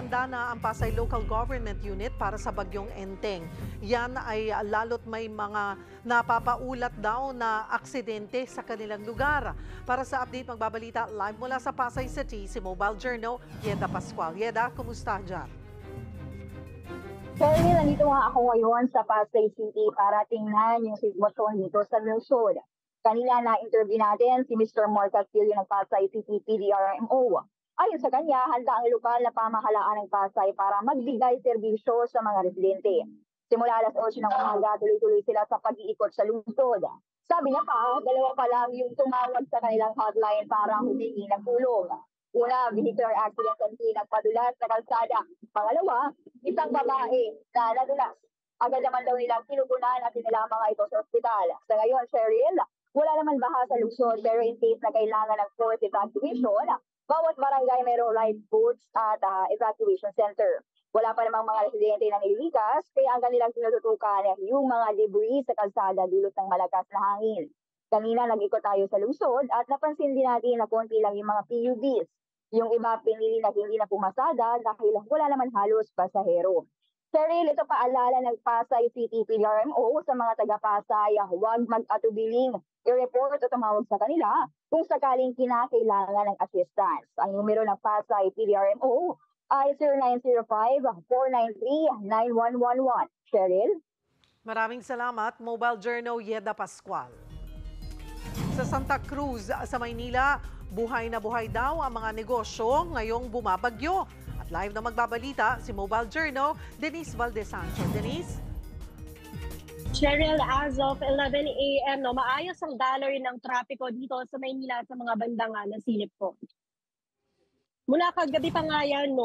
Naghahanda na ang Pasay Local Government Unit para sa bagyong Enteng. Yan ay lalo't may mga napapaulat daw na aksidente sa kanilang lugar. Para sa update, magbabalita live mula sa Pasay City, si Mobile Journal, Yeda Pascual. Yeda, kumusta dyan? Sir, nandito nga ako ngayon sa Pasay City para tingnan yung sitwasyon dito sa lungsod. Kanina na-interview natin si Mr. Mark Castillo ng Pasay City PDRMO. Ayon sa kanya, handa ang lokal na pamahalaan ng Pasay para magbigay serbisyo sa mga residente. Simula alas 8 ng umaga, tuloy-tuloy sila sa pag-iikot sa lungsod. Sabi niya pa, dalawa pa lang yung tumawag sa kanilang hotline para humingi ng tulong. Una, vehicular accident at nagpadulas sa kalsada. Pangalawa, isang babae na nadulas. Agad naman daw nilang kinukunan at dinala mga ito sa ospital. Sa ngayon, Cheryl, wala naman baha sa lungsod pero in case na kailangan ng forced evacuation, bawat barangay mayroong lifeboats at evacuation center. Wala pa namang mga residente na nililikas, kaya ang kanilang tinututukan yung mga debris sa kalsada dulot ng malakas na hangin. Kanina nag-ikot tayo sa lungsod at napansin din natin na konti lang yung mga PUVs. Yung iba pinili na hindi na pumasada dahil wala naman halos pasahero. Cheryl, ito paalala ng Pasay City PDRMO sa mga taga-Pasay, huwag mag-atubiling i-report o tumawag sa kanila kung sakaling kinakailangan ng assistance. Ang numero ng Pasay PDRMO ay 0905-493-9111. Cheryl? Maraming salamat, Mobile Journal, Yeda Pascual. Sa Santa Cruz, sa Maynila, buhay na buhay daw ang mga negosyo ngayong bumabagyo. At live na magbabalita si Mobile Journal, Denise Valdesancho. Denise? Cheryl, as of 11 a.m., maayos ang daloy ng trapiko dito sa Maynila sa mga bandang nasilip ko. Mula kagabi pa nga yan,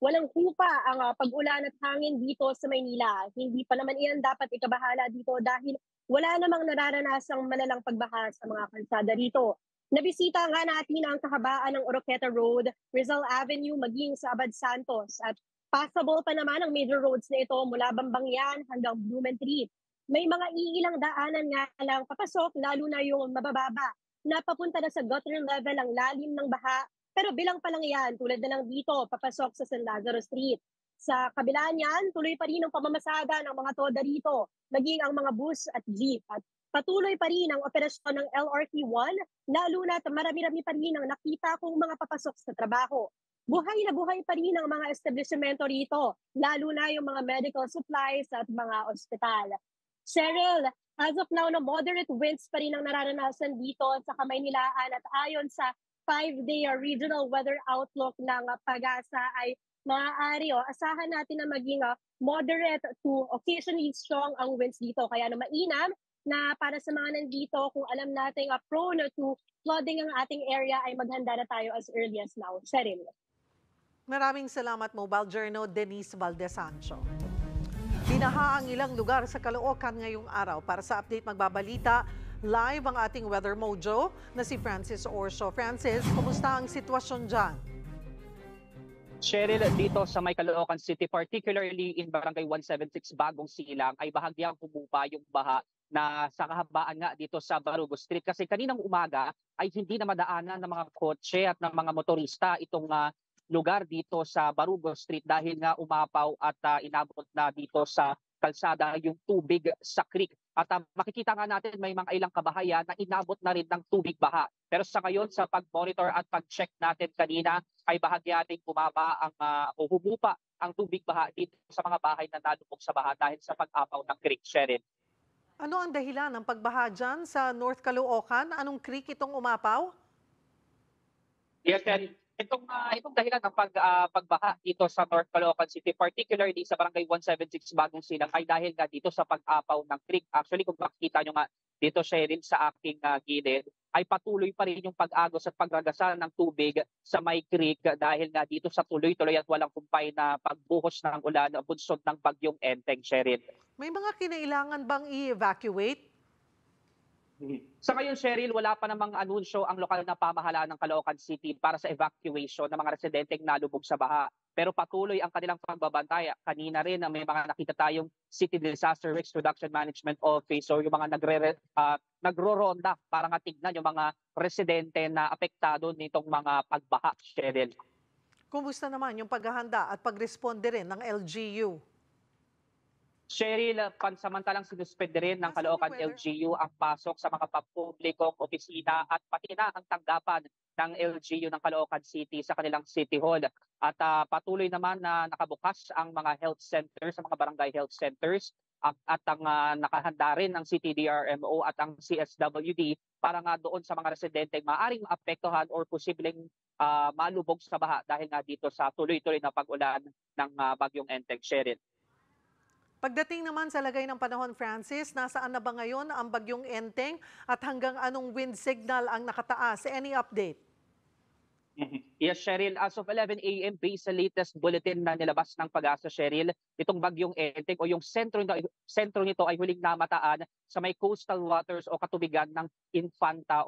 walang hupa ang pag-ulan at hangin dito sa Maynila. Hindi pa naman iyan dapat ikabahala dito dahil wala namang nararanasang malalang pagbaha sa mga kalsada rito. Nabisita nga natin ang kahabaan ng Oroqueta Road, Rizal Avenue, maging sa Abad Santos. At passable pa naman ang major roads na ito mula Bambangyan hanggang Blumentritt. May mga iilang daanan nga lang papasok, lalo na yung mabababa. Napapunta na sa gutter level ang lalim ng baha, pero bilang pa lang yan, tulad na lang dito, papasok sa San Lazaro Street. Sa kabila niyan, tuloy pa rin ang pamamasada ng mga toda rito, maging ang mga bus at jeep. At patuloy pa rin ang operasyon ng LRT1, lalo na marami-rami pa rin ang nakita kong mga papasok sa trabaho. Buhay na buhay pa rin ang mga establishmento rito, lalo na yung mga medical supplies at mga ospital. Cheryl, as of now, moderate winds pa rin ang nararanasan dito sa Kamaynilaan at ayon sa 5-day regional weather outlook ng PAGASA ay maaari asahan natin na maging moderate to occasionally strong ang winds dito. Kaya mainam na para sa mga nandito, kung alam natin prone to flooding ang ating area, ay maghanda na tayo as early as now. Cheryl. Maraming salamat, Mobile Journal, Denise Valdesancho. Binaha ang ilang lugar sa Caloocan ngayong araw. Para sa update, magbabalita live ang ating weather mojo na si Francis Orso. Francis, kumusta ang sitwasyon dyan? Cheryl, dito sa may Caloocan City, particularly in Barangay 176 Bagong Silang, ay bahagyang humupa yung baha na sa kahabaan nga dito sa Barugo Street. Kasi kaninang umaga ay hindi na madaanan ng mga kotse at ng mga motorista itong lugar dito sa Barugo Street dahil nga umapaw at inabot na dito sa kalsada yung tubig sa creek. At makikita nga natin may mga ilang kabahayan na inabot na rin ng tubig baha. Pero sa ngayon, sa pag-monitor at pag-check natin kanina, ay bahagyating bumaba ang humupa ang tubig baha dito sa mga bahay na nalubog sa baha dahil sa pag-apaw ng creek. Sherin. Ano ang dahilan ng pagbaha dyan sa North Caloocan? Anong creek itong umapaw? Yes, Sherin. Itong dahilan ng pagbaha dito sa North Caloocan City, particularly sa Barangay 176 Bagong Silang, ay dahil nga dito sa pag-apaw ng creek. Actually, kung makikita nyo nga dito, Sherin, sa aking gilid, ay patuloy pa rin yung pag-agos at pagragasal ng tubig sa may creek dahil nga dito sa tuloy-tuloy at walang kumpay na pagbuhos ng ulan bunsod ng bagyong Enteng, Sherin. May mga kinailangan bang i-evacuate? Sa ngayon, Cheryl, wala pa namang anunsyo ang lokal na pamahalaan ng Caloocan City para sa evacuation ng mga residenteng nalubog sa baha. Pero patuloy ang kanilang pagbabantay. Kanina rin may mga nakita tayong City Disaster Risk Reduction Management Office o yung mga nagro-ronda para nga tignan yung mga residente na apektado nitong mga pagbaha, Cheryl. Kumusta naman yung paghahanda at pagresponde rin ng LGU? Cheryl, pansamantalang sinuspende rin ng Nasaan yung Caloocan weather? LGU ang pasok sa mga pampublikong opisina at pati na ang tanggapan ng LGU ng Caloocan City sa kanilang City Hall. At patuloy naman na nakabukas ang mga health centers, sa mga barangay health centers at ang nakahanda rin ng CTDRMO at ang CSWD para nga doon sa mga residente maaring maapektuhan or posibleng malubog sa baha dahil nga dito sa tuloy-tuloy na pag-ulan ng bagyong Enteng. Cheryl. Pagdating naman sa lagay ng panahon, Francis, nasaan na ba ngayon ang bagyong Enteng at hanggang anong wind signal ang nakataas? Any update? Yes, Cheryl. As of 11 a.m., based sa latest bulletin na nilabas ng Pag-asa, Cheryl, itong bagyong Enteng o yung sentro nito ay huling namataan sa may coastal waters o katubigan ng Infanta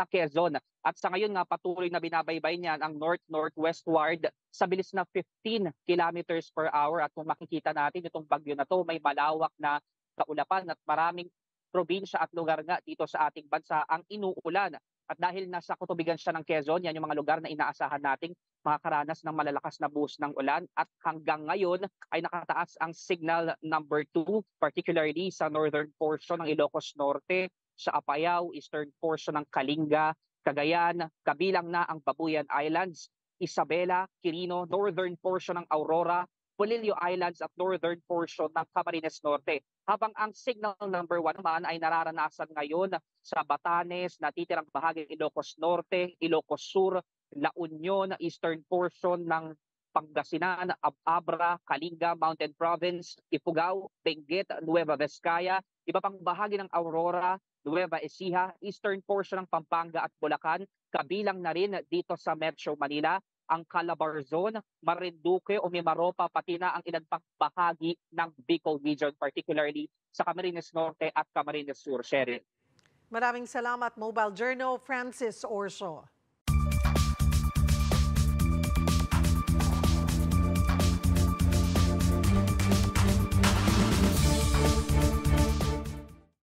Quezon. At sa ngayon nga patuloy na binabaybay niyan ang north-northwestward sa bilis na 15 kilometers per hour. At kung makikita natin itong bagyo na to, may malawak na kaulapan at maraming probinsya at lugar nga dito sa ating bansa ang inuulan. At dahil nasa katubigan siya ng Quezon, yan yung mga lugar na inaasahan nating makakaranas ng malalakas na buhos ng ulan. At hanggang ngayon ay nakataas ang signal number 2, particularly sa northern portion ng Ilocos Norte, sa Apayao, eastern portion ng Kalinga, Cagayan, kabilang na ang Babuyan Islands, Isabela, Quirino, northern portion ng Aurora, Polillo Islands at northern portion ng Camarines Norte. Habang ang signal number 1 naman ay nararanasan ngayon sa Batanes, natitirang bahagi ng Ilocos Norte, Ilocos Sur, La Union, eastern portion ng Pangasinan, Abra, Kalinga, Mountain Province, Ifugao, Benguet, Nueva Vizcaya, iba pang bahagi ng Aurora, Nueva Ecija, eastern portion ng Pampanga at Bulacan, kabilang na rin dito sa Metro Manila, ang Calabarzon, Marinduque o Mimaropa, pati na ang ilan pang bahagi ng Bicol region, particularly sa Camarines Norte at Camarines Sur. Cheryl. Maraming salamat, Mobile Journal, Francis Orso.